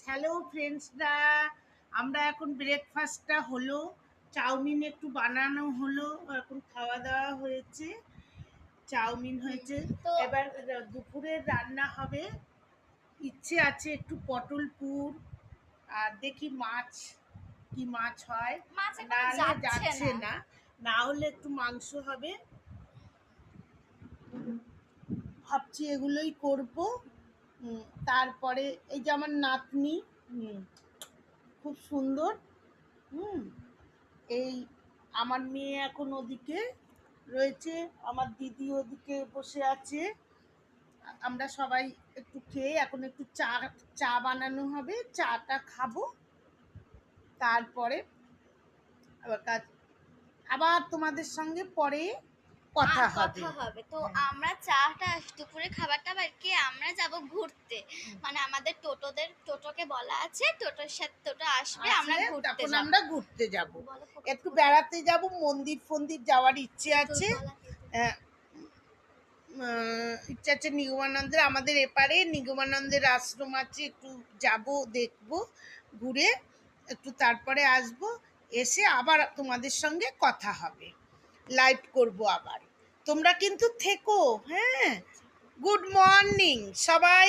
Hello ফ্রেন্ডসরা, আমরা এখন ব্রেকফাস্টটা হলো, চাউমিন একটু বানানো হলো, এখন খাওয়া দাওয়া হয়েছে, চাউমিন হয়েছে। তো এবার দুপুরের রান্না হবে, ইচ্ছে আছে একটু পটল পুর, আর দেখি মাছ, কি মাছ হয়। মাছ না এখনো হলে যাচ্ছে যাচ্ছে না। না, না হলে একটু মাংস হবে, ভাবছি এগুলোই করব। তারপরে এই যে আমার নাতনি, খুব সুন্দর। হুম এই আমার মেয়ে এখন ওদিকে রয়েছে, আমার দিদি ওদিকে বসে আছে। আমরা সবাই একটু খেয়ে এখন একটু চা চা বানানো হবে, চাটা খাবো। তারপরে আবার আবার তোমাদের সঙ্গে পরে কথা হবে। কথা হবে তো হ্যাঁ, আমরা চাটা দুপুরে খাবারটা আবার কি আমরা যাব ঘুরতে, মানে আমাদের টোটোকে বলা আছে, টোটোর সাথে টোটো আসবে, আমরা আসলে ঘুরতে তখন যাব। আমরা ঘুরতে যাব, বলো, একটু বেড়াতে যাব, মন্দির ফন্দির যাওয়ার ইচ্ছে আছে। বলা আহ, ইচ্ছা আছে নিগমানন্দের, আমাদের এপারে নিগমানন্দের আশ্রম আছে, একটু যাব, দেখব, ঘুরে একটু তারপরে আসব, এসে আবার তোমাদের সঙ্গে কথা হবে, লাইভ করব আবার। তোমরা কিন্তু থেকো, হ্যাঁ। গুড মর্নিং সবাই।